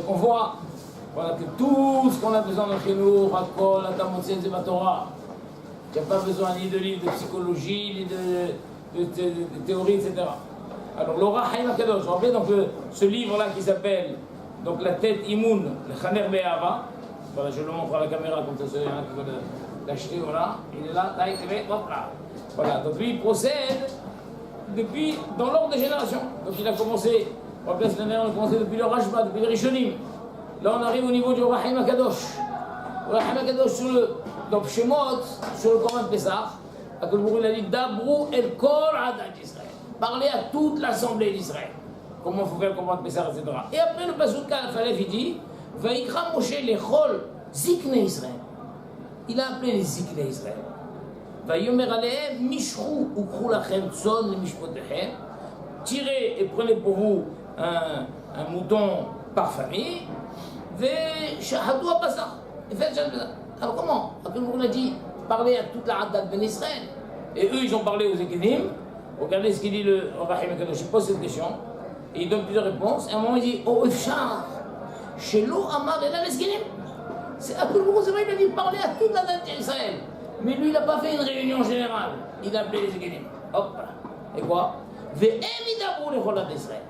on voit voilà, que tout ce qu'on a besoin dans Chinour, Hakol, Atamotsen, c'est ma Torah. Il n'y a pas besoin ni de livres de psychologie, ni de théorie, etc. Alors, l'Ora Haïm Akadosh, vous vous rappelez donc ce livre-là qui s'appelle donc la tête Imoun, le Chaner Be'ava. Voilà, je le montre à la caméra comme ça, celui qui veut l'acheter, voilà. Il est là, là, hop là. Voilà, donc lui, il procède depuis, dans l'ordre des générations. Donc il a commencé, on va l'année dernière, on a commencé depuis le Rashba, depuis le Rishonim. Là, on arrive au niveau du Rahim Akadosh. Rahim Akadosh sur le, donc Shemot, sur le Korban Pessah, il a dit Dabrou el Kol Adat d'Israël. Parlez à toute l'assemblée d'Israël. Comment il faut faire le Korban Pessah, etc. Et après, le Pasuk Al-Falef, il dit Vaikra Moshe lechol Zikne Israël. Il a appelé les Zikne Israël. Vayomer alehem Mishrou Ukrou Lachem Tzon le Mishpotechem. Tirez et prenez pour vous un mouton par famille. Ve-shahadou Abasar. Et faites Shahadou. Alors comment? Après, on a dit parler à toute la Hadat Ben Israël. Et eux, ils ont parlé aux Ekenim. Regardez ce qu'il dit le Rahim Akadosh. Il pose cette question. Et il donne plusieurs réponses. Et à un moment, il dit Oh, Efshar, Shelo Amar et la Eskenim. C'est à tout le monde, c'est vrai, il a dit parler à toute la Hadat d'Israël. Mais lui, il n'a pas fait une réunion générale. Il a appelé les Ekenim. Hop. Et quoi? Ve'em idabrou lechol Hadat d'Israël.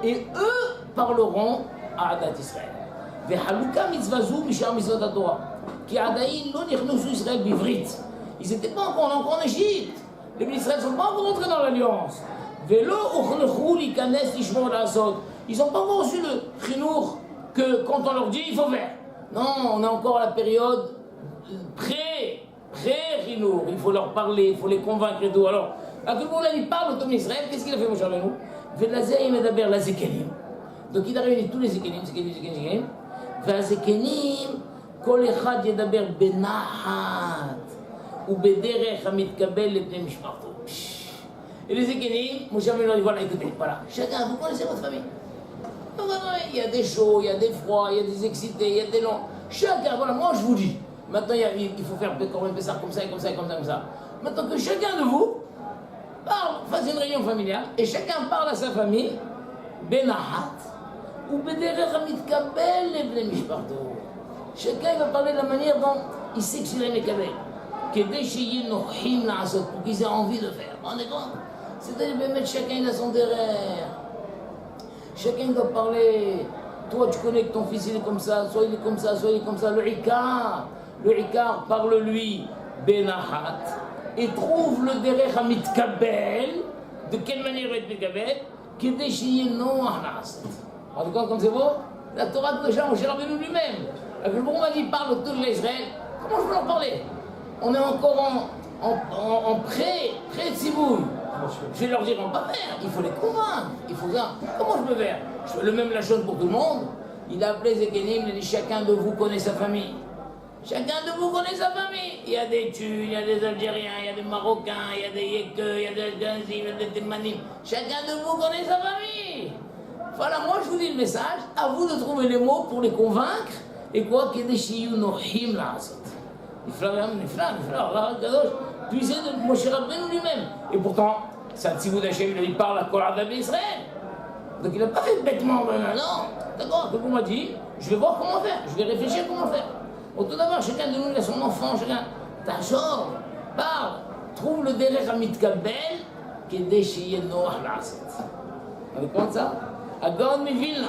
Et eux parleront à Hadat d'Israël. Ve'haluka mitzvazou mishar mitzvot HaTorah. Qui adaïn lo nichnusu Israël bivrit. Ils n'étaient pas encore en Égypte. Les Israéliens ne sont pas encore rentrés dans l'Alliance. Vélo uchnechou likanes lishmor la'asot. Ils n'ont pas encore reçu le chinour que quand on leur dit il faut faire. Non, on est encore à la période pré-chinour. Il faut leur parler, il faut les convaincre et tout. Alors, à tout le monde, il parle au Tom Israël. Qu'est-ce qu'il a fait, mon cher Benou? Velazé medaber la Zekenim. Donc il a réuni tous les Zekenim. Vazekenim, kol echad yedaber benahat. Ou bederech hamitkabel lepnei mishparto. Et les Ekenim, mon cher Benou, voilà, écoutez, voilà. Chacun, vous connaissez votre famille. Il y a des chauds, il y a des froids, il y a des excités, il y a des longs. Chacun, voilà, moi je vous dis. Maintenant, il faut faire ça comme ça, comme ça, comme ça, comme ça. Maintenant que chacun de vous parle, fasse une réunion familiale, et chacun parle à sa famille, benahat, ou bederech hamitkabel lepnei mishparto. Chacun il va parler de la manière dont il sait que c'est les Mekabel. Pour qu'ils aient envie de faire. On est compte? C'est-à-dire que chacun a son derrière. Chacun doit parler. Toi, tu connais que ton fils il est comme ça, soit il est comme ça, soit il est comme ça. Le Ikar parle-lui benahat et trouve le derrière à mitkabel. De quelle manière il va être mitkabel? Qui déchire non à en tout cas, comme c'est beau, la Torah de Moshe Rabbeinu lui-même. Le bon m'a dit parle de tout l'Israël. Comment je peux leur parler? On est encore en pré-tziboui. Je vais leur dire, on va pas faire, il faut les convaincre, il faut ça. Comment je peux faire? Je fais le même la chose pour tout le monde. Il a appelé Zekenim, il a dit, chacun de vous connaît sa famille. Chacun de vous connaît sa famille. Il y a des Turcs, il y a des Algériens, il y a des Marocains, il y a des Yekeux, il y a des Ganzim, il y a des Témanim. Chacun de vous connaît sa famille. Voilà, moi je vous dis le message, à vous de trouver les mots pour les convaincre. Et quoi qu'il y ait des Shiyu Nohim là. Puisé de Moshe Rabbeinu lui-même. Et pourtant, c'est un tzivou d'Hachem, il parle à Kol Adam Israël. Donc il n'a pas fait bêtement, non. D'accord, donc on m'a dit, je vais voir comment faire, je vais réfléchir comment faire. Au tout d'abord, chacun de nous, il a son enfant, chacun. T'achor, parle, trouve le derech hamitkabel, qui est déchiré noir l'asset. Vous comprenez ça? À Gaon de Vilna.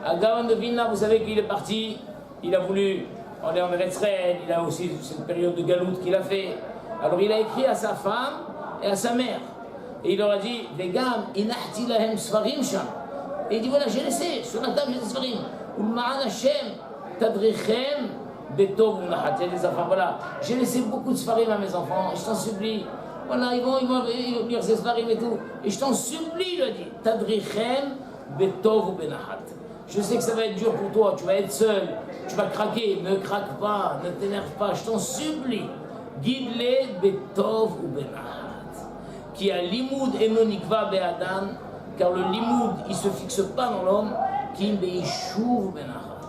À Gaon de Vilna, vous savez qu'il est parti, il a voulu. On est en Eretz-Israël, il a aussi cette période de galoute qu'il a fait. Alors il a écrit à sa femme et à sa mère. Et il leur a dit, les gars, inahti lahem sfarim sham. Et il dit, voilà, j'ai laissé, sur la table, j'ai des sfarim. Ulma'an Hashem, tadrichem, betov unahat. Il y a des enfants, voilà. J'ai laissé beaucoup de sfarim à mes enfants, je t'en supplie. Voilà, ils vont lire ces sfarim et tout. Et je t'en supplie, il a dit, tadrichem, betov unahat. Je sais que ça va être dur pour toi, tu vas être seul, tu vas craquer, ne craque pas, ne t'énerve pas, je t'en supplie. Guide-les betov ou benahat. Qui a limoud enonikva be'adam, car le limoud, il ne se fixe pas dans l'homme, qui be'ishuv benahat.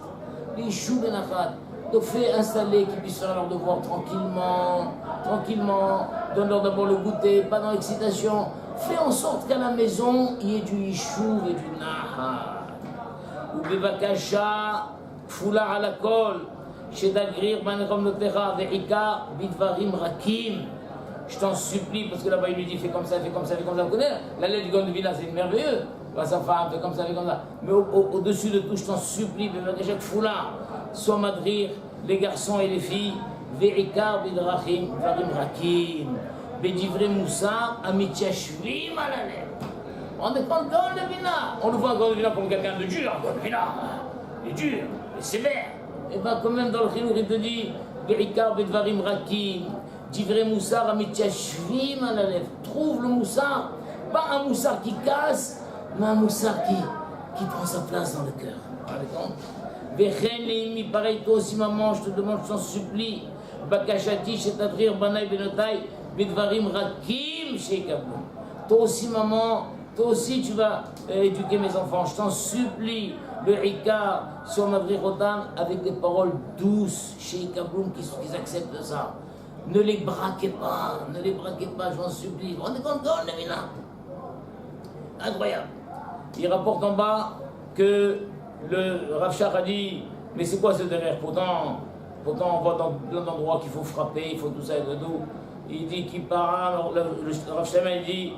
Be'ishuv benahat. Donc fais installer qu'ils puissent faire leur devoir tranquillement, donne-leur d'abord le goûter, pas dans l'excitation. Fais en sorte qu'à la maison, il y ait du ishuv et du nahat. ou bevakasha, kfula ala kol, shedagrir banechom notecha, ve'ika, bidvarim rakim. Je t'en supplie, parce que là-bas il lui dit fais comme ça, fais comme ça, fais comme ça. Vous connaissez, la lettre du Gaon de Vilna, c'est merveilleux. Sa femme fait comme ça, fais comme ça. Mais au-dessus de tout, je t'en supplie, bevakasha, kfula, sois madrir les garçons et les filles, ve'ika, bidrachim, varim rakim. Bedivre Moussa, Amitchashvim à la lettre. On est pas dans le Vina. On le voit dans le Vina comme quelqu'un de dur, dans le Vina. Il est dur, il est sévère. Et bien, quand même, dans le Chinour, il te dit Be'ikar Bedvarim Rakim, Divre Moussa, Amitchashvim à la lèvre. Trouve le Moussa, pas un Moussa qui casse, mais un Moussa qui prend sa place dans le cœur. Par exemple, Bechen Leimi, pareil, toi aussi, maman, je te demande, je t'en supplie, Bakashati, Shetadrir, Banaï, Benotai, Bidvarim Rakim chez Kaboum. Toi aussi, maman, toi aussi, tu vas éduquer mes enfants. Je t'en supplie, le Rika sur Madrirotam avec des paroles douces chez Kaboum qui acceptent ça. Ne les braquez pas, je m'en supplie. On est content, les Mina. Incroyable. Il rapporte en bas que le Rav Shach a dit mais c'est quoi ce derrière? Pourtant, on voit dans plein d'endroits qu'il faut frapper, il faut tout ça et tout. Il dit qu'il part, le Rav Shlomo il dit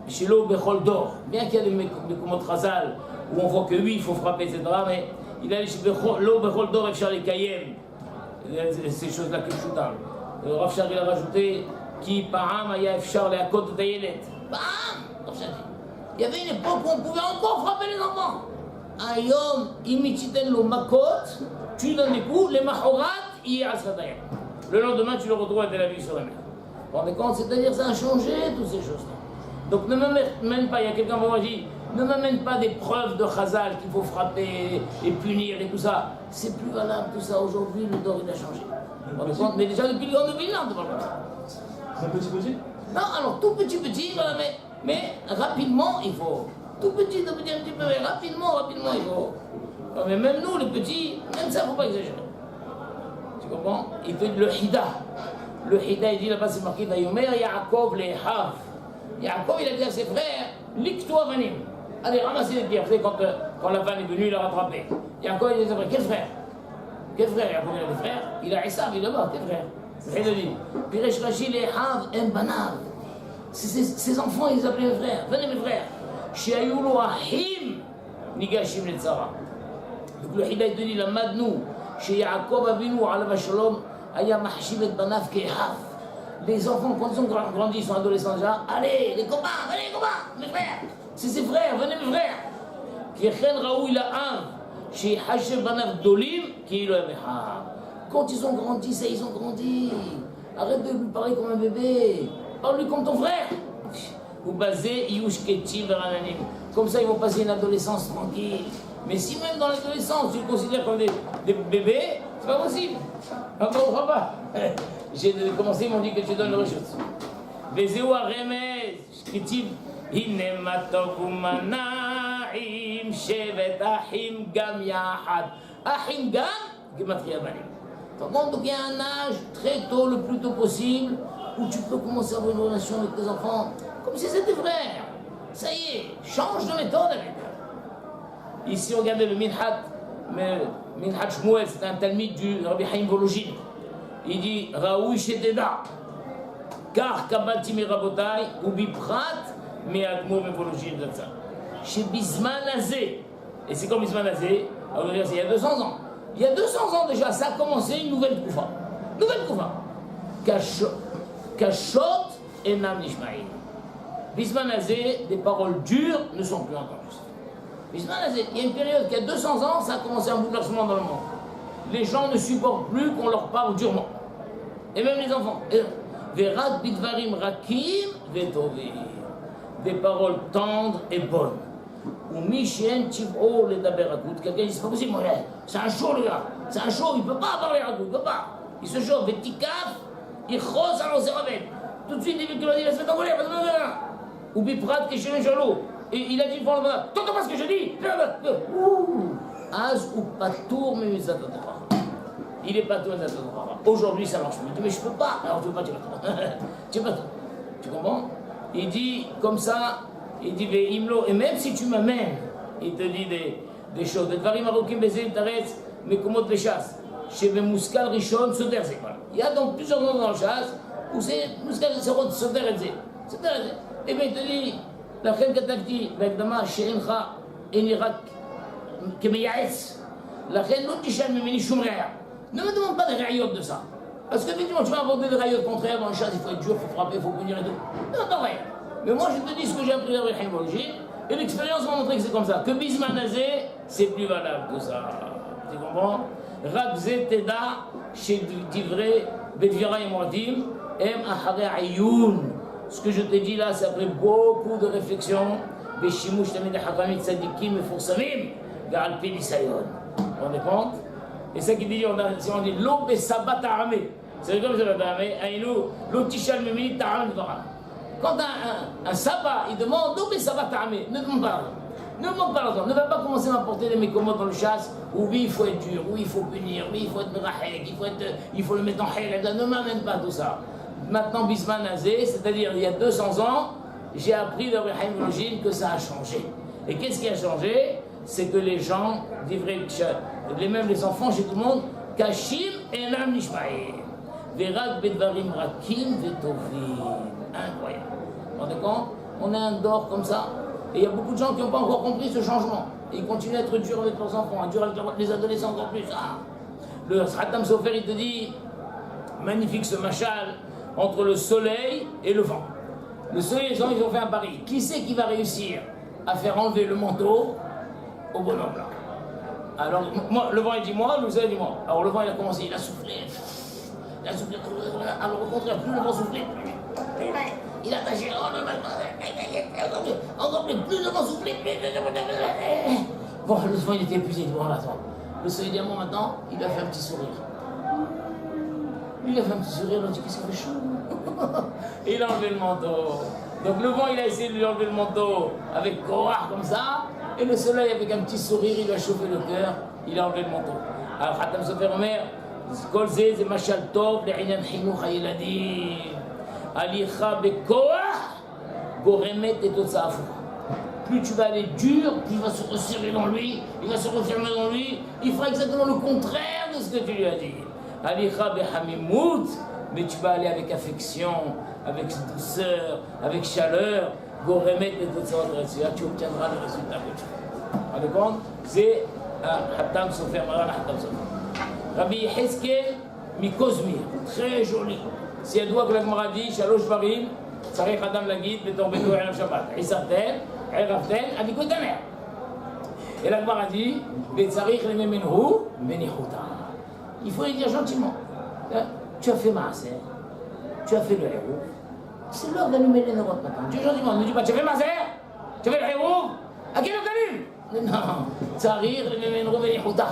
Shilo Bechol Dor. Bien qu'il y a des Mekumot Chazal où on voit que oui, il faut frapper, etc. Mais il a dit Shilo Bechol Dor Efshar les Kayem. Ces choses-là que je Le Rav Shach il a rajouté qui Param Aya Efshar les Akot de Tayelet. Bam! Il y avait une époque où on pouvait encore frapper les enfants. Ayom, imititen lo makot, tu donnes des coups, les mahorat, il y a le lendemain, tu le retrouves à Tel Aviv sur la mer. Vous vous rendez compte? C'est-à-dire ça a changé, toutes ces choses-là. Donc ne m'amène pas, il y a quelqu'un qui m'a dit, ne m'amène pas des preuves de Chazal qu'il faut frapper et punir et tout ça. C'est plus valable tout ça. Aujourd'hui, le Dor, il a changé. Vous vous rendez compte? Mais déjà depuis le Gaon de Vilna, on ne parle pas ça. C'est un petit? Non, alors tout petit, voilà, mais rapidement, il faut. Tout petit, un petit peu, mais rapidement, il faut. Non, mais même nous, les petits, même ça, il ne faut pas exagérer. Tu comprends? Il fait le Hida. Le Hida, il dit là-bas, c'est marqué Dayomer, Yaakov, les Hav. Yaakov, il a dit à ses frères, Lik-toi, Vanim. Allez, ramassez les pierres. Vous savez, quand la vanne est venue, il a rattrapé. Yaakov, il dit à ses frères, quel frère? Quel frère? Yaakov, il a des frères. Il a Esav, il est là-bas, quel frère? Il a dit, Piresh Rashi, les Hav, Mbanav. Ses enfants, ils appelaient mes frères. Venez, mes frères. Shiayulu Ahim, Nigashim le Tzara. Donc le Hida, il te dit, la Madnou, chez Yaakov Avinu, Alav Shalom, Aya Mahshim et Banav Kehaf. Les enfants, quand ils ont grandi, ils sont adolescents déjà, allez, les copains, mes frères. C'est ses frères, venez, mes frères. Kechen Raou, il a un. Chez Hashem Banav Dolim, qui est le Meha. Quand ils ont grandi, ça, ils ont grandi. Arrête de lui parler comme un bébé. Parle-lui comme ton frère. Vous basez Yushketim Verananim. Comme ça, ils vont passer une adolescence tranquille. Mais si même dans l'adolescence, tu le considères comme des bébés, c'est pas possible. On ne comprend pas. J'ai commencé, ils m'ont dit que tu donnes le rechute. Vezewa Remez, Shketim, Hinematogumanaim, Shevet Ahim Gam Yahad. Ahim Gam, Gematria Banim. Donc il y a un âge très tôt, le plus tôt possible, où tu peux commencer à avoir une relation avec tes enfants, comme si c'était frères. Ça y est, change de méthode avec eux. Ici, regardez le Minhat Shmuel, c'est un talmide du Rabbi Haim Volojin. Il dit Raoui Shededa, car Kabati Mirabotai, ou Biprat, mais Admo Volojin, ça. Chez Bisman Azé, et c'est comme Bisman Azé, il y a 200 ans. Il y a 200 ans déjà, ça a commencé une nouvelle koufa. Kashot et Nam Nishmaïn. Bisman Azé, des paroles dures ne sont plus entendues. Bisman Azé, il y a une période qui a 200 ans, ça a commencé un bouleversement dans le monde. Les gens ne supportent plus qu'on leur parle durement. Et même les enfants. Verat Bidvarim Rakim Vetovim. Des paroles tendres et bonnes. Ou Michien Tibro les Daberakout. Quelqu'un dit c'est pas possible, c'est un show le gars. C'est un show, il ne peut pas parler Rakout, il ne peut pas. Il se chauffe, Vetikaf, il rose à l'océravette. Tout de suite, il dit la semaine d'envoler, ou Biprat qui est chez les jaloux. Et il a dit une fois le matin, t'entends pas ce que je dis? Az ou Patour, mais il est Patour, aujourd'hui ça marche. Il dit, mais je peux pas. Alors tu peux pas, tu peux pas. Tu comprends? Il dit comme ça, il dit, et même si tu m'amènes, il te dit des choses. Les dvarim arokim bezim taretz mekomot beshas. Chez Muskal Rishon Soder c'est quoi. Il y a donc plusieurs noms dans le chasse où c'est Muskal Rishon Soder et Zé. Et bien il te dit, la reine Katakti, Vagdama, Sherincha, Enirak, Kemeyaes. La reine non Tishan Memeni Shumrea. Ne me demande pas des rayons de ça. Parce que effectivement, tu vas aborder des rayons contraires dans le chasse, il faut être dur, il faut frapper, il faut punir et tout. Non, rien. Mais moi je te dis ce que j'ai appris dans l'Ichimologie, et l'expérience m'a montré que c'est comme ça. Que Bismanazé, c'est plus valable que ça. Tu comprends? Rabze Teda, chez Divré, Bedvira et Mordim, M. Ahare Ayoun. Ce que je te dis là, c'est après beaucoup de réflexion. Beshimush Tamid Hakamit Sadikim et Foursamim, Garalpi Nisayon. Vous vous rendez compte? Et ça qui dit, si on dit l'eau et sabat ta'amé. C'est comme ça, ta'amé, aïnou, l'eau tichal memini ta'amé. Quand un sabbat, il demande l'eau et sabat ta'amé. Ne demande pas. Ne demande pas l'argent. Ne va pas commencer à m'apporter des mécommodes dans le chasse où oui, il faut être dur, oui, il faut punir, oui, il faut être merahek, il faut le mettre en hel. Ne m'amène pas tout ça. Maintenant, Bisman Azé, c'est-à-dire il y a 200 ans, j'ai appris dans le Haïm que ça a changé. Et qu'est-ce qui a changé? C'est que les gens, même les enfants chez tout le monde, Kashim et Nam Nishmaï. Verak Bedvarim Rakim Vetovim. Incroyable. Vous vous rendez compte? On a un dor comme ça. Et il y a beaucoup de gens qui n'ont pas encore compris ce changement. Et ils continuent à être durs avec leurs enfants, durs avec les adolescents encore plus. Ah. Le Sratam Sofer, il te dit, magnifique ce machal, entre le soleil et le vent. Le soleil et le vent, ils ont fait un pari. Qui c'est qui va réussir à faire enlever le manteau au bonhomme là? Alors, moi, le vent il dit moi, le soleil dit moi. Alors le vent il a commencé, il a soufflé. Alors au contraire, plus le vent soufflait, il a tâché, encore plus le vent soufflait, bon, le vent il était épuisé, bon là, le soleil dit à moi maintenant, il a fait un petit sourire. Il a fait un petit sourire, il a dit qu'est-ce qu'il fait chaud. Il a enlevé le manteau. Donc le vent il a essayé de lui enlever le manteau avec Korah comme ça, et le soleil avec un petit sourire, il lui a chauffé le cœur, il a enlevé le manteau. Alors Khatam Sofer Omer, כל זה משל טוב לעניין חינוך הילדים. הליכה בכוח גורמת לתוצאה הפוכה. Plus tu vas aller dur, plus il va se resserrer dans lui, il va se refermer dans lui, il fera exactement le contraire de ce que tu lui as dit. Halicha behamimut, mais tu vas aller avec affection, avec douceur, avec chaleur, goremet לתוצאות רצויות, tu obtiendras le résultat que tu veux. Vous compte? C'est Khatam Sofer, Maran Khatam Sofer. Rabbi Yehezkel Mikozmir, très joli. Si elle doit que la Gemara dit, Shalosh Barim, Sarich Adam la guide, Betor Beto Erev Shabbat, Isartel, Eraftel, Adikot Tamer. Et la Gemara dit, Betzarich le Memenhu, Benichuta. Il faut le dire gentiment. Tu as fait Maaser, tu as fait le héros. C'est l'heure d'allumer les neurones maintenant. Dis gentiment, ne dis pas, tu as fait Maaser, tu as fait le héros. À quelle heure t'allumes? Non, Tsarich le Memenhu, Benichuta.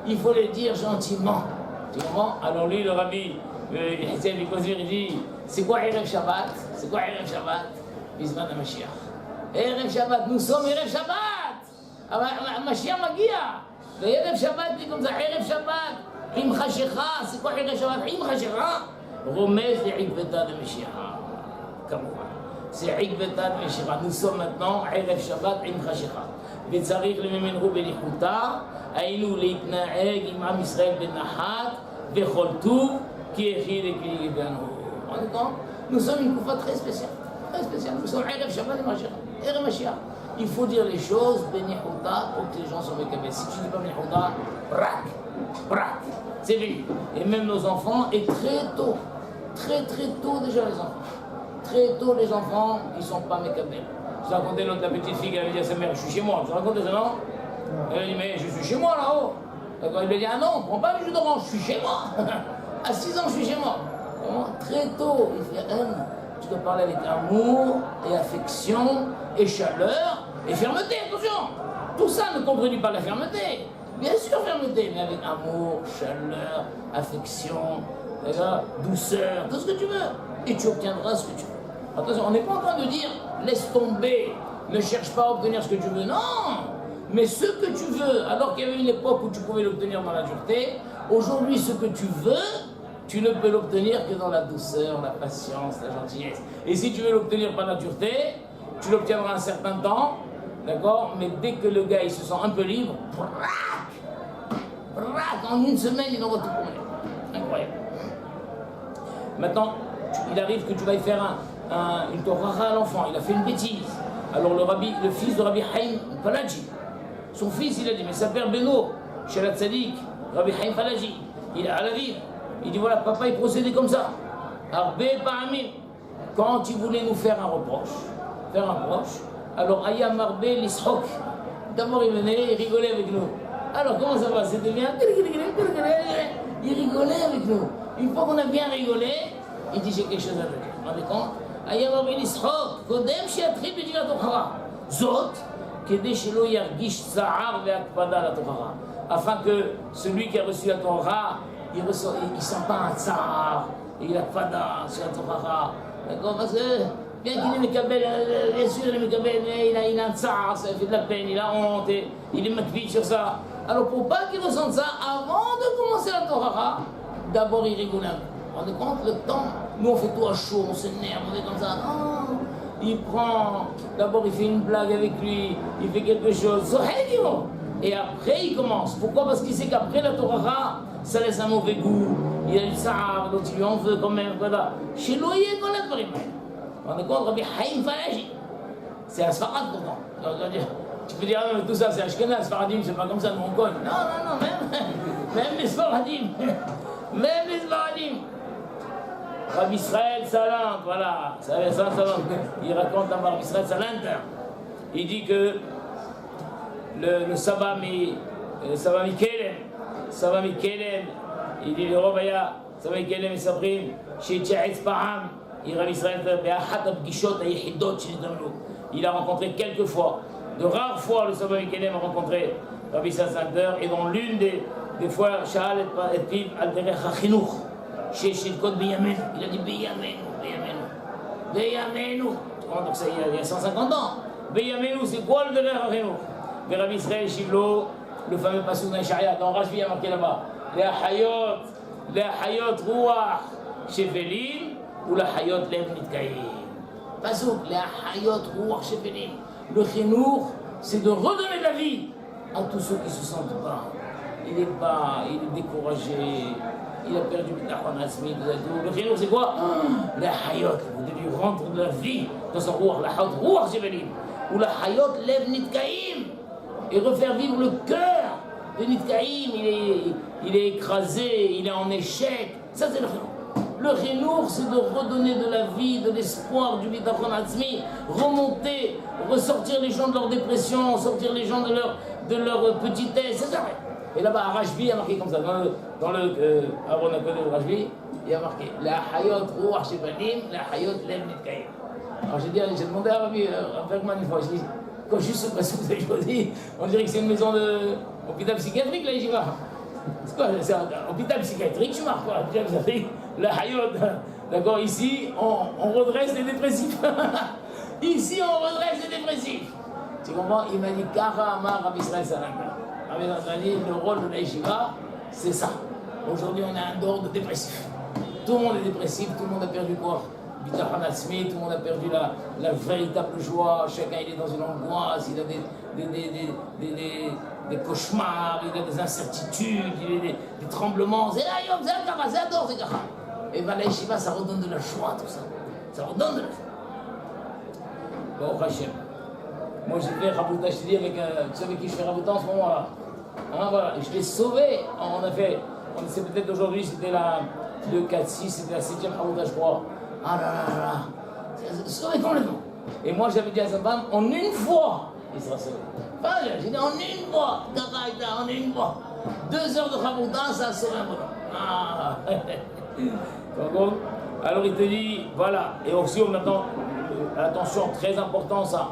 Il faut le dire gentiment. Tu comprends? Alors lui, le rabbi, il dit, c'est quoi Erev Shabbat? C'est quoi Erev Shabbat? Bisman HaMashiach. Erev Shabbat, nous sommes Erev Shabbat. Mashiach Magia. Erev Shabbat, dit comme ça, Erev Shabbat. Im Chashecha, c'est quoi Erev Shabbat? Im Chashecha. Romez les Ikveta de Mashiach. Comme quoi? C'est Ikveta de Mashiach. Nous sommes maintenant Erev Shabbat, Im Chashecha. וצריך לממנו בניחותה, היינו להתנהג עם עם ישראל בנחת וכל טוב, כי יחיד לכלי גבנו. Nous sommes une coufa très spéciale, très spéciale. Nous sommes Erev Shabbat et Erev Mashiach. Il faut dire les choses, benichouta, pour que les gens soient mécabés. Si tu ne dis pas benichouta, brak, c'est fini. Et même nos enfants, et très tôt déjà les enfants. Très tôt les enfants, ils ne sont pas mécabés. Je racontais l'autre, la petite fille qui avait dit à sa mère, je suis chez moi. Tu racontes ça, non? Elle a dit, mais je suis chez moi là-haut. D'accord, il lui a dit, ah non, prends pas le jus d'orange, je suis chez moi. À 6 ans, je suis chez moi. Très tôt, il fait tu dois parler avec amour et affection et chaleur et fermeté, attention. Tout ça ne contredit pas la fermeté. Bien sûr, fermeté, mais avec amour, chaleur, affection, douceur, tout ce que tu veux. Et tu obtiendras ce que tu veux. Attention, on n'est pas en train de dire laisse tomber, ne cherche pas à obtenir ce que tu veux. Non, mais ce que tu veux, alors qu'il y avait une époque où tu pouvais l'obtenir dans la dureté, aujourd'hui ce que tu veux, tu ne peux l'obtenir que dans la douceur, la patience, la gentillesse. Et si tu veux l'obtenir par la dureté, tu l'obtiendras un certain temps, D'accord? Mais dès que le gars il se sent un peu libre, en une semaine, il envoie tout pour lui. Incroyable. Maintenant, il arrive que tu vas y faire une torah à l'enfant, il a fait une bêtise. Alors le fils de Rabbi Haïm Falaji, son fils, il a dit, mais sa père Beno, chez la Tzadik, Rabbi Haïm Falaji, il est à la ville. Il dit, voilà, papa, il procédait comme ça. Arbe Ba'amim, quand il voulait nous faire un reproche, alors Ayam Arbe l'Ishok, d'abord il venait, il rigolait avec nous. Alors comment ça va? C'était bien. Il rigolait avec nous. Une fois qu'on a bien rigolé, il dit, j'ai quelque chose à te dire. Vous vous rendez compte? Ayam Arbe l'Ishok, Kodem Shiatri B'Digat Tochara. Zot, Kede Shelo Yargish Zahar Ve'akpada la Tochara. Afin que celui qui a reçu la Torah, il ne sent pas un tsar, il a pas d'âge sur la Torah. D'accord? Parce que, bien qu'il est Mekabel, bien sûr, il est Mekabel, mais il a un tsar, ça fait de la peine, il a honte, il est makbid sur ça. Alors, pour pas qu'il ressente ça, avant de commencer la Torah, d'abord il rigole un peu. Vous vous rendez compte, le temps, nous on fait tout à chaud, on s'énerve, on est comme ça. Non, il prend, d'abord il fait une blague avec lui, il fait quelque chose. Et après il commence. Pourquoi? Parce qu'il sait qu'après la Torah, ça laisse un mauvais goût. Il y a du tsar, donc il lui en veut quand même. Voilà. Chez Loyer, qu'on a de on est contre Rabbi Haïm Falaji. C'est un Sfarad pourtant. Tu peux dire, ah, tout ça c'est Ashkenaz, Sfaradim, c'est pas comme ça, nous on cogne. Non, même les Sfaradim. Même les Sfaradim. Rabbi Israël Salant, voilà. Il raconte à Rabbi Israël Salant. Il dit que le Saba Mikelem, il dit le Rovaya, Saba Mikelem et Sabrim, chez Tchaïtz Paham, il Rabbi Israël, il a rencontré quelques fois, de rares fois le Saba Mikelem a rencontré Rabbi Israël, et dans l'une des fois, Shahal et Piv, Al-Derech HaChinouch, chez le code Beyamenu, il a dit Beyamenu. Donc ça, il y a 150 ans. Beyamenu, c'est quoi le Derech HaChinouch? Mais Rabbi Israël Shivlo, le fameux passouk dans Sharia, dans Rajvi, il y a marqué là-bas, les Hayot Ruach Shefelim ou la Hayot Lev Nitkaïm. Passouk, les Hayot Ruach Shefelim. Le Chinour, c'est de redonner de la vie à tous ceux qui se sentent bas. Il est bas, il est découragé, il a perdu le Asmi, le Chinour, c'est quoi? Les Hayot, vous devez rendre de la vie dans son Ruach, la Hayot Ruach Shefelim ou la Hayot Lev Nitkaïm. Et refaire vivre le cœur de Nitkaïm, il est écrasé, il est en échec. Ça, c'est le Chinour. Le Chinour, c'est de redonner de la vie, de l'espoir, du Bitachon Atzmi, remonter, ressortir les gens de leur dépression, sortir les gens de leur petitesse, c'est ça. Et là-bas, à Rajbi, il y a marqué comme ça, dans le Aaron Akodé de Rajbi, il y a marqué la Hayot Ruach Shepanim, la Hayot Lev Nitkaïm. Alors j'ai demandé à Rabbi Bergman une fois, je dis, quand juste parce que vous avez choisi, on dirait que c'est une maison d'hôpital psychiatrique, là, j'y vais. C'est quoi? C'est un hôpital psychiatrique, je marque quoi? La Hayot. D'accord, ici, on redresse les dépressifs. Ici, on redresse les dépressifs. Tu comprends? Il m'a dit, Kara Amar Rabbi Israël Salanka. Rabbi Israël dit, le rôle de la yeshiva, c'est ça. Aujourd'hui, on a un dehors de dépressif. Tout le monde est dépressif, tout le monde a perdu quoi? Tout le monde a perdu la véritable joie, chacun il est dans une angoisse, il a des cauchemars, il a des incertitudes, il a des tremblements, c'est là, c'est un kara, c'est adore, c'est kara. Et bien la yeshiva, ça redonne de la joie, tout ça. Ça redonne de la joie. Bon, Hachem. Moi j'ai fait Rabouta, je te dis, tu sais avec qui je fais Rabouta en ce moment-là. Hein, voilà, je l'ai sauvé, on sait peut-être aujourd'hui, c'était le 4-6, c'était la 7e Rabouta, je crois. Ah là là là, c'est sauvé complètement. Et moi j'avais dit à sa femme, en une fois, il sera sauvé. Enfin, j'ai dit en une fois, en une fois. 2 heures de Rabouta, ça a sauvé un bonhomme. Ah. Alors il te dit, voilà, et aussi on attend, attention, très important ça.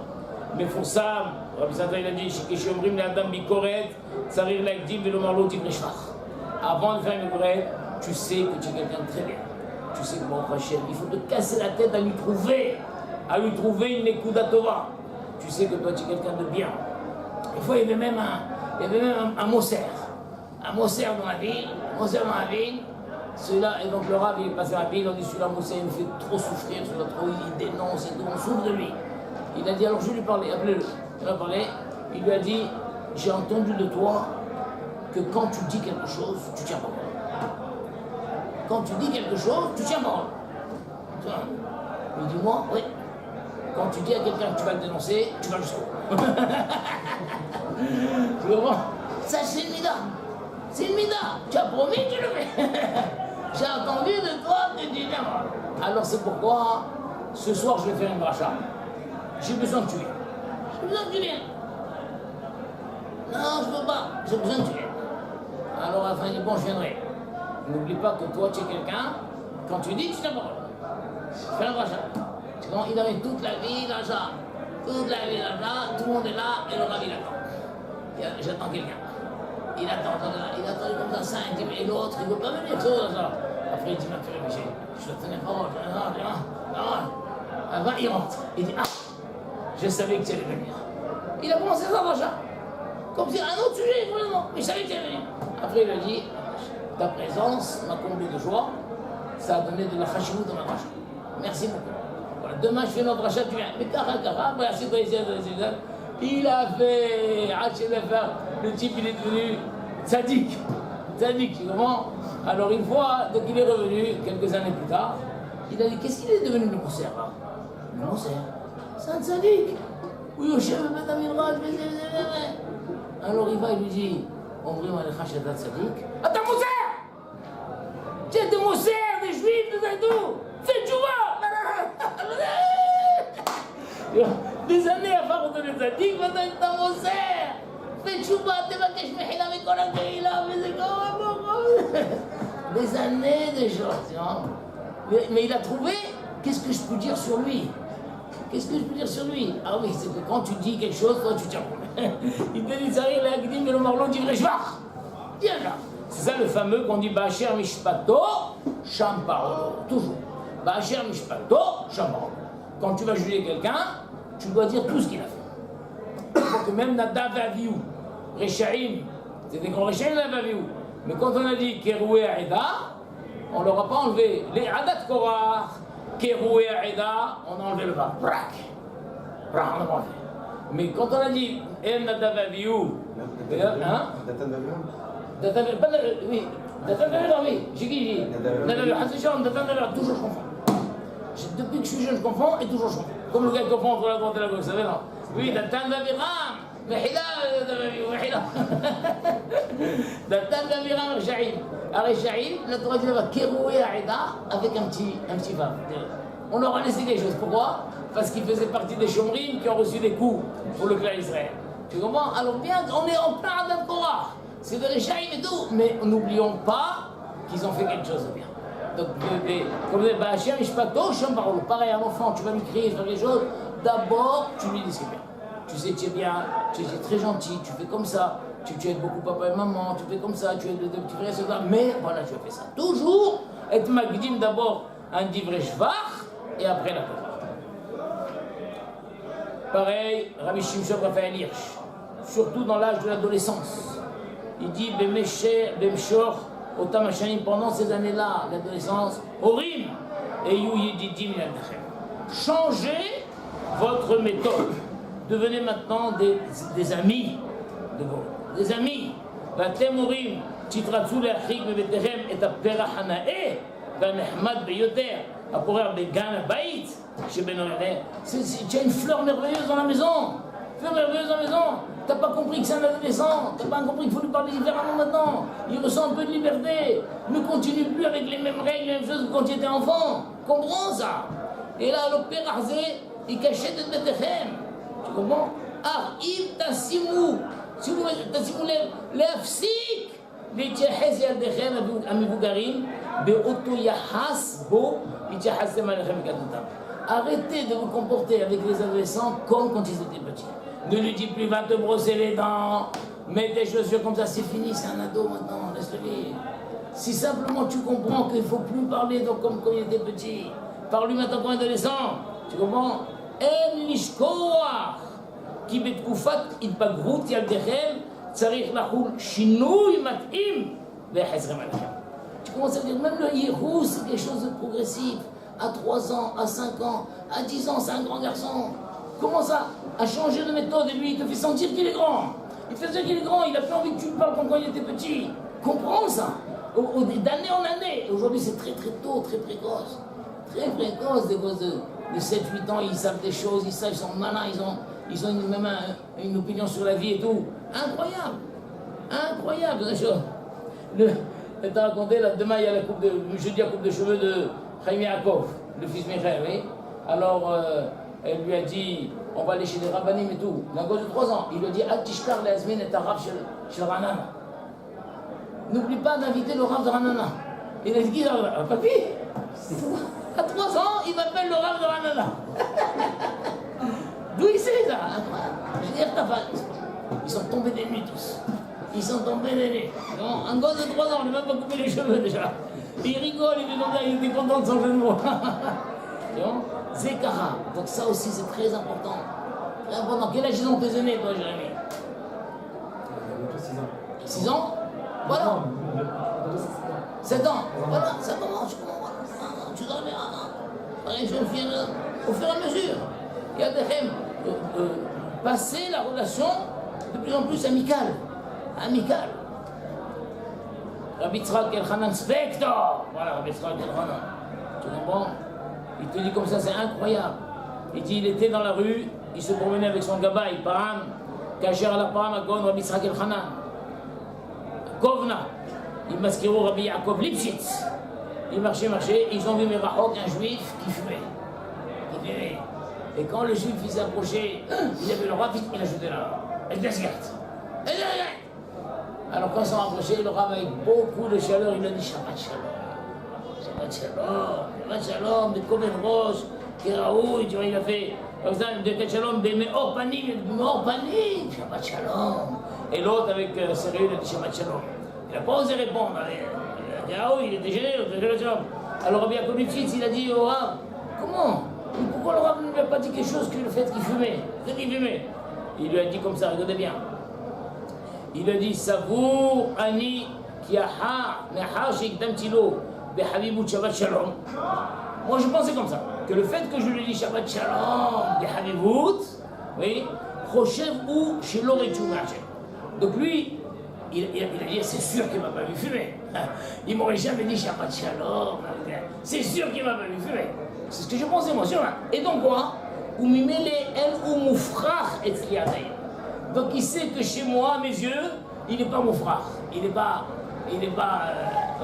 Mais pour ça, Rabbi Santa il a dit, Shikeshomrim l'adam bikoret, sarir l'agdim velomarlo tibreshvach. Avant de faire une bikoret, tu sais que tu es quelqu'un de très bien. Tu sais que bon, Rachel, il faut te casser la tête à lui trouver une Nekuda Tova. Tu sais que toi tu es quelqu'un de bien. Une fois, il y avait même un Moser. Un Moser dans la ville. Celui-là, et donc le Rav, il est passé dans la ville, on dit celui-là, Moser, il me fait trop souffrir, celui-là, trop, il dénonce et tout, on souffre de lui. Il a dit, alors je vais lui parler, appelez-le. il a parlé, il lui a dit, j'ai entendu de toi que quand tu dis quelque chose, tu tiens parole. Quand tu dis quelque chose, tu tiens parole. Il dit, moi, oui. Quand tu dis à quelqu'un que tu vas le dénoncer, tu vas jusqu'au bout. Tu comprends? Ça, c'est une mida. C'est une mida. Tu as promis, tu le fais. J'ai entendu de toi que tu tiens parole. Alors c'est pourquoi, ce soir, je vais faire une bracha. J'ai besoin que tu viennes. J'ai besoin que tu viennes. Non, je ne veux pas. J'ai besoin que tu viennes. Alors, à la fin, il dit, bon, je viendrai. N'oublie pas que toi, tu es quelqu'un, quand tu dis, tu tiens parole. Fais la bracha. Il avait toute la vie là-bas. Toute la vie là-bas, tout le monde est là, et le rabbi attend. J'attends quelqu'un. Il attend comme ça, 5, 10 et l'autre, il ne veut pas venir, ça. Après, il dit, ma fille, Michel, je te tenais parole. Avant, il rentre. Il dit, ah, je savais que tu allais venir. Il a commencé sa bracha. Comme si un autre sujet, vraiment. Mais je savais que tu allais venir. Après, il a dit, ta présence m'a comblé de joie. Ça a donné de la chashivut dans ma bracha. Merci beaucoup. Voilà, demain, je fais notre bracha, tu viens. Mais kara, c'est quoi ici, il a fait le type, il est devenu tzaddik. Tzaddik, tu comprends? Alors, une fois, dès qu'il est revenu, quelques années plus tard, il a dit, qu'est-ce qu'il est devenu le concert là? Le concert? C'est un tzaddik. Oui, au chef, alors il va, il lui dit, Omrim alecha sheta tzaddik. Attends, Mousser! Tu es de Mousser, des juifs, de Zaydou! Fais tchouva! Des années à pardonner les tzaddik, maintenant il t'a Mousser! Fais tchouva, t'es ma cache mehila, mais qu'on a créé là, mais c'est comme des années déjà, tu vois. Mais il a trouvé, qu'est-ce que je peux dire sur lui? Qu'est-ce que je peux dire sur lui? Ah oui, c'est que quand tu dis quelque chose, toi tu tiens compte. Il te dit, ça arrive, il dit, mais le marlon dit vrai, je marche. Viens là. C'est ça le fameux qu'on dit, Ba'asher mishpato, sham parolo. Toujours. Ba'asher mishpato, sham parolo. Quand tu vas juger quelqu'un, tu dois dire tout ce qu'il a fait. Pour que même Nadav Aviou, Rechaim, c'est des grands Rechaim Nadav Aviou. Mais quand on a dit Keroué Aïda, on ne leur a pas enlevé les Adat Korah. Keroué Aïda, on a enlevé le bas. Brac. Brac, on a enlevé. Mais quand on a dit El Nadav Aviou, hein? Datan Daviou, oui. Datan Daviou, oui. J'ai qui dit? Datan Daviou, Datan Daviou, toujours je confonds. Depuis que je suis jeune, je confonds et toujours je confonds. Comme le gars qui confond entre la droite et la gauche, vous savez, non? Oui, Datan Daviou, Mehila, Mehila. Datan Daviou, Rechaim. Rechaim, la traduit là-bas, Keroué Aïda, avec un petit vav. On leur a laissé des choses. Pourquoi? Parce qu'ils faisaient partie des chomrim qui ont reçu des coups pour le clan Israël. Tu comprends? Alors bien, on est en plein Adat Korah. C'est de Rechaim et tout. Mais n'oublions pas qu'ils ont fait quelque chose de bien. Donc, comme vous dites, Ba'asher mishpato, sham parolo. Pareil, un enfant, tu vas lui crier, faire quelque chose. D'abord, tu lui dis ce qui est bien. Tu sais, tu es bien, tu es très gentil, tu fais comme ça. Tu aides beaucoup papa et maman, tu fais comme ça, tu aides de petits frères et sœurs. Mais voilà, tu as fait ça. Toujours être magdim d'abord un divrei shvach et après la Torah. Pareil, Rabbi Shimshon Raphaël Hirsch, surtout dans l'âge de l'adolescence. Il dit Bemshor, Otam Hashanim, pendant ces années-là, l'adolescence, Horim, et You Yedidim Yadchem. Changez votre méthode. Devenez maintenant des amis de vous. Des amis. Vatem Horim, Titratsu Leachik Bebetechem, et Apera Hanae, Vanehmad Beyoter, Aporer Began Bait, chez Benoré. Tu as une fleur merveilleuse dans la maison. Fleur merveilleuse dans la maison. T'as pas compris que c'est un adolescent. T'as pas compris qu'il faut lui parler différemment maintenant. Il ressent un peu de liberté. Ne continue plus avec les mêmes règles, les mêmes choses que quand tu étais enfant. Comprends ça? Et là, le père Arzé, il cachait de Betechem. Tu comprends? Ah, il tassimu. Si vous tassimu להפסיק להתייחס ילדיכם המבוגרים באותו יחס בו התייחסתם עליכם בקטנותם. Arrêtez de vous comporter avec les adolescents comme quand ils étaient petits. Ne lui dis plus, va te brosser les dents, mets tes chaussures comme ça, c'est fini, c'est un ado maintenant, laisse-le vivre. Si simplement tu comprends qu'il ne faut plus parler donc comme quand il était petit, parle-lui maintenant comme adolescent, tu comprends? En lishkoach, ki betkoufat itbagrut yaldechem, tzarich lachul shinui mat'im ve'chezrem alechem. Tu commences à dire, même le yirou, c'est quelque chose de progressif. À 3 ans, à 5 ans, à 10 ans, c'est un grand garçon. commence à changer de méthode et lui, il te fait sentir qu'il est grand. Il te fait sentir qu'il est grand, il a plus envie que tu lui parles comme quand il était petit. Comprends ça, d'année en année. Aujourd'hui, c'est très très tôt, très précoce. Très précoce, des gosses de 7-8 ans, ils savent des choses, ils sont malins, ils ont même une opinion sur la vie et tout. Incroyable, incroyable, la chose. Elle t'a raconté, là, demain, il y a jeudi, la coupe de cheveux de Chaim Yaakov, le fils Michael, oui. Alors, elle lui a dit, on va aller chez les rabbinim et tout. Un gosse de 3 ans, il lui a dit, Al-Tishkar Leazmin est arabe chez le Ranana. N'oublie pas d'inviter le Rav de Ranana. Il a dit, papy, à 3 ans, il m'appelle le Rav de Ranana. D'où il sait ça? Je veux dire, ta femme, ils sont tombés des nuits tous. Ils sont tombés des nuits. Un gosse de 3 ans, on ne lui a même pas coupé les cheveux déjà. Il rigole, il était content de son jeu de mots. Zekara. Donc ça aussi, c'est très important. Très important. Quel âge ils ont tes aînés, toi, Jérémy? 6 ans. 6 ans? Voilà. 7 ans. Voilà, ça commence. Tu dois bien. Les jeunes filles, au fur et à mesure. Il y a des règles. Passer la relation de plus en plus amicale. Amicale. Rabbi Tzrak El-Hanan Spector. Voilà, Rabbi Tzrak El-Hanan. Tu comprends? Il te dit comme ça, c'est incroyable. Il dit, il était dans la rue, il se promenait avec son gabaï, Param, Kacher à la Param, Agon, Rabbi Tzrak El-Hanan. Kovna. Il masquerou Rabbi Yaakov Lipschitz. Il marchait, ils ont vu Merahok, un juif qui fumait. Et quand le juif s'est approché, il avait le roi, il a jeté là. Et la cigarette. Alors quand ils sont approchés, le roi avec beaucoup de chaleur, il a dit Shabbat Shalom. Shabbat Shalom, Shabbat Shalom, de Koven Rosh, Kiraoui, tu vois, il a fait comme ça, de Shalom, de Meor Panim, Shabbat Shalom. Et l'autre avec sérieux, il a dit Shabbat Shalom. Il n'a pas osé répondre. Kiraoui, il était gêné, Shabbat Shalom. Alors Rabbi Yaakov Lipschitz, il a dit au Rav, comment? Pourquoi le Rav ne lui a pas dit quelque chose que le fait qu'il fumait? Il lui a dit comme ça, regardez bien. Il a dit Savour Ani Kiaha Neha Shekdamtilo Behabibut Shabbat Shalom. Moi je pensais comme ça, que le fait que je lui ai dit Shabbat Shalom Behabibut, oui, Rochev ou chez Loretumachem. Donc lui, il a dit c'est sûr qu'il ne m'a pas vu fumer. Il m'aurait jamais dit Shabbat Shalom. C'est sûr qu'il ne m'a pas vu fumer. C'est ce que je pensais moi, sûrement. Et donc quoi? Ou mimele el ou moufrach et tzliadei. Donc il sait que chez moi, à mes yeux, il n'est pas mon frère, il n'est pas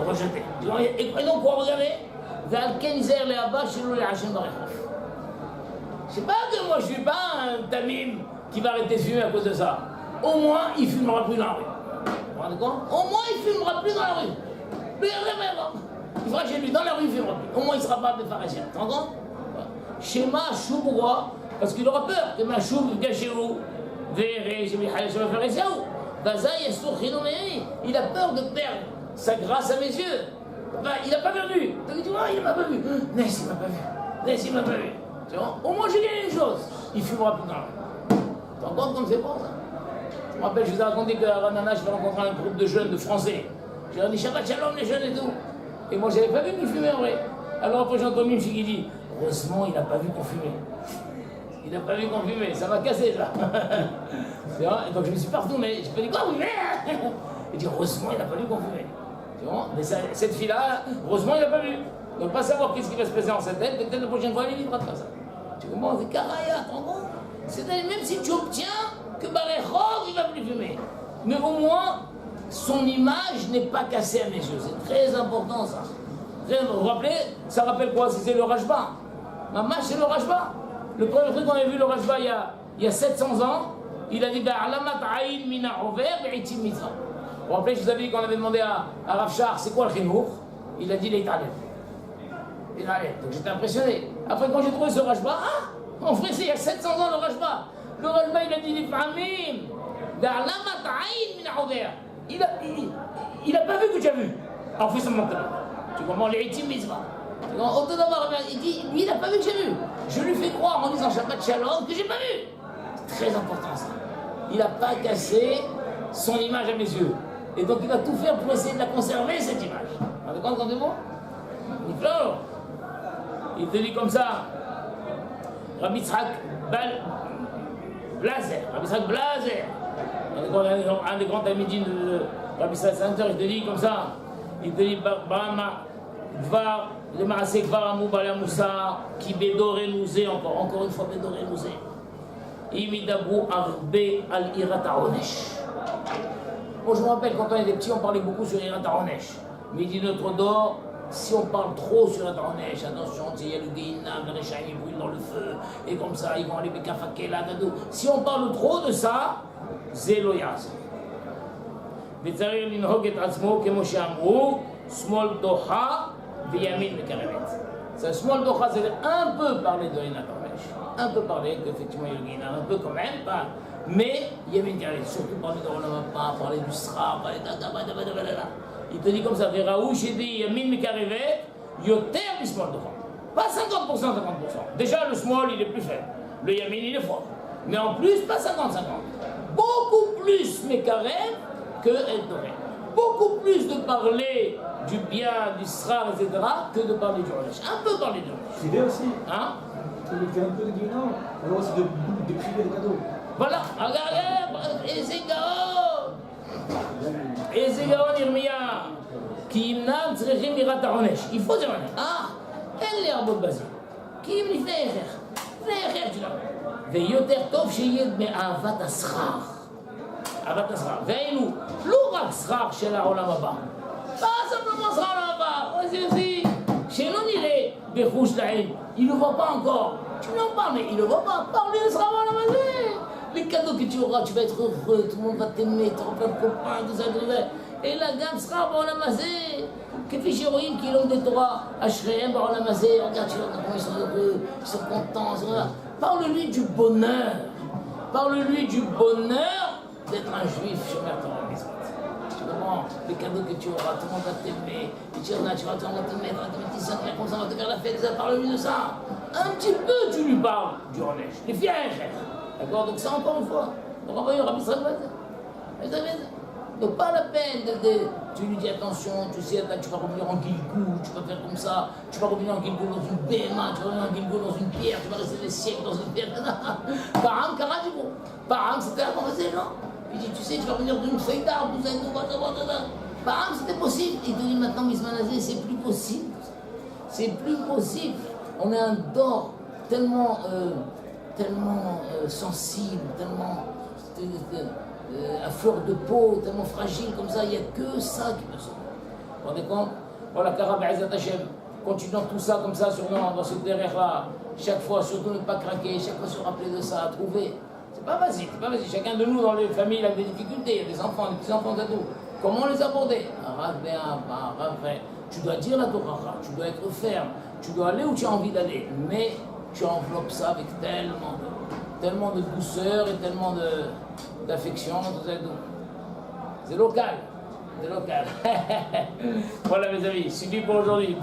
rejeté. Et donc quoi, regardez, c'est pas que moi je suis pas un tamim qui va arrêter de fumer à cause de ça. Au moins il fumera plus dans la rue. Vous vous rendez compte? Au moins il fumera plus dans la rue. Il fera chez lui, dans la rue il fumera plus. Au moins il sera pas pharmacien. Tu comprends? Schéma chou, pourquoi? Parce qu'il aura peur que ma chou vienne chez vous. Il a peur de perdre sa grâce à mes yeux. Il n'a pas perdu. Donc il dit, il ne m'a pas vu. Mais il ne m'a pas vu. Il m'a pas vu. Au moins j'ai gagné une chose. Il fumera plus dans la rue. Tu te rends compte comme c'est bon ça? Je me rappelle, je vous ai raconté qu'à Ranana, je vais rencontrer un groupe de jeunes de Français. J'ai dit Shabbat Shalom les jeunes et tout. Et moi je n'avais pas vu qu'ils fumaient en vrai. Alors après j'ai entendu une fille qui dit, heureusement il n'a pas vu qu'on fumait. Il n'a pas vu qu'on fumait, ça m'a cassé ça. C'est vrai. Et donc je me suis partout, mais je me dis quoi, fumait? Il dit heureusement il n'a pas vu qu'on fumait. Mais cette fille-là, heureusement il n'a pas vu. Donc pas savoir qu'est-ce qui va se passer en sa tête, peut-être la prochaine fois elle vivra de ça. Tu comprends? C'est caraya, tu comprends? C'est-à-dire même si tu obtiens que Barechov il va plus fumer. Mais au moins, son image n'est pas cassée à mes yeux. C'est très important ça. Vous vous rappelez? Ça rappelle quoi? C'était le Rajba. Maman, c'est le Rajba. Le premier truc qu'on a vu le Rajba il y a 700 ans, il a dit Ba'alamat aïn mina over be'itim mitzvah. Vous vous rappelez, je vous avais dit qu'on avait demandé à Rav Shach, c'est quoi le chinour? Il a dit les talents. Donc j'étais impressionné. Après, quand j'ai trouvé ce Rajba, mon frère, c'est il y a 700 ans le Rajba. Le Rajba, il a dit les familles Ba'alamat aïn mina over. Il a pas vu que tu as vu. Alors fais ça maintenant. Tu comprends les itim mitzvah. Il dit, lui, il n'a pas vu que j'ai vu. Je lui fais croire en disant Shabbat Shalom que j'ai pas vu. C'est très important ça. Il n'a pas cassé son image à mes yeux. Et donc il va tout faire pour essayer de la conserver, cette image. Vous avez compris, vous? Il te dit comme ça, Rabbi Tzrak Blazer, Rabbi Yitzhak Blazer, un des grands talmidim de Rabbi Yitzhak Center, il te dit comme ça, il te dit Brahma, Dvar, le Maaseh Kvar Amou Bala Moussa, qui bédoré nous est encore une fois bédoré nous est. Imidabrou Arbe al Irat Haonesh. Moi je me rappelle quand on était petits, on parlait beaucoup sur Irat Haonesh. Mais il dit notre d'or, si on parle trop sur Irat Haonesh, attention, il y a le Guéinam, le Réchaïm, ils brûlent dans le feu, et comme ça, ils vont aller Bekafakela, Dadou. Si on parle trop de ça, Zéloyaz. Betzarir Linhog et Atzmo, Kemoshe Amrou, Smol Doha, Viyamin Mekaremet. Ça, Smol Doha, c'est un peu parler de Irat Haonesh. Un peu parler, qu'effectivement il y a le Guéinam, un peu quand même, pas. Mais Yamin Mekaremet, surtout parler de Rolamapa, parler du Sra, parler de il te dit comme ça, Véraou, j'ai dit Yamin Mekaremet, Yoter du Smol Doha. Pas 50%, 50%. Déjà, le Smol, il est plus faible. Le Yamin, il est fort. Mais en plus, pas 50-50. Beaucoup plus Mekaremet que El Torah. Beaucoup plus de parler du bien, du Sra, etc., que de parler du Rolesh. Un peu parler du Rolesh. C'est bien aussi. Hein? Il fait un peu de guinard, alors c'est de priver les cadeaux. Voilà, regardez, et c'est Gaon. Et c'est Gaon Irmia. Qui n'a צריכים יראת העונש. Il faut dire אין להרבות בזה. כי אם לפני אחר שלנו. ויותר טוב שיהיה מאהבת השכר. אהבת השכר. והיינו לא רק שכר של העולם הבא. pas simplement שכר העולם הבא. c'est aussi שלא נראה בחוש לעין. Il ne voit pas encore. Tu n'en parles, mais il ne voit pas. Parler de שכר העולם הזה. Les cadeaux que tu auras, tu vas être heureux, tout le monde va t'aimer, tu auras plein de copains, tout ça, tout ça. Et la gamme sera בעולם הזה. כפי שרואים כי לומדי תורה אשריהם בעולם הזה, regarde, tu vois comment ils sont heureux, ils sont contents, parle-lui du bonheur, parle-lui du bonheur d'être un juif chômeur Torah Mitzvot. Tu comprends? Les cadeaux que tu auras, tout le monde va t'aimer, et tu vas te mettre, comme ça, on va te faire la fête, parle-lui de ça. Un petit peu tu lui parles du Ronesh, les fiers, d'accord? Donc ça encore une fois, donc on va y Rabbi Yitzhak Blazer. Donc pas la peine tu lui dis attention, tu sais, là, tu vas revenir en Gilgul, tu vas faire comme ça, tu vas revenir en Gilgul dans une BMA, tu vas revenir en Gilgul dans une pierre, tu vas rester des siècles dans une pierre. Param, Karadjibou. Param, c'était la conversation, non? Il dit, tu sais, tu vas revenir d'une feuille d'arbre, tout ça, Param, c'était possible. Il te dit maintenant, Mismanazé, c'est plus possible. C'est plus possible. On a un dor tellement sensible, tellement à fleur de peau, tellement fragile comme ça, il n'y a que ça qui peut sauver. Vous vous rendez compte? Voilà, Karab Aizat Hashem, continuons tout ça comme ça, sur nous, dans ce derrière-là, chaque fois, surtout ne pas craquer, chaque fois se rappeler de ça, trouver. C'est pas facile. Chacun de nous, dans les familles, a des difficultés, il y a des enfants, des petits-enfants, et tout. Comment les aborder? Tu dois dire la Torah, tu dois être ferme, tu dois aller où tu as envie d'aller, mais tu enveloppes ça avec tellement de douceur et tellement d'affection, tout ça et tout. C'est local. Voilà mes amis, suffit pour aujourd'hui.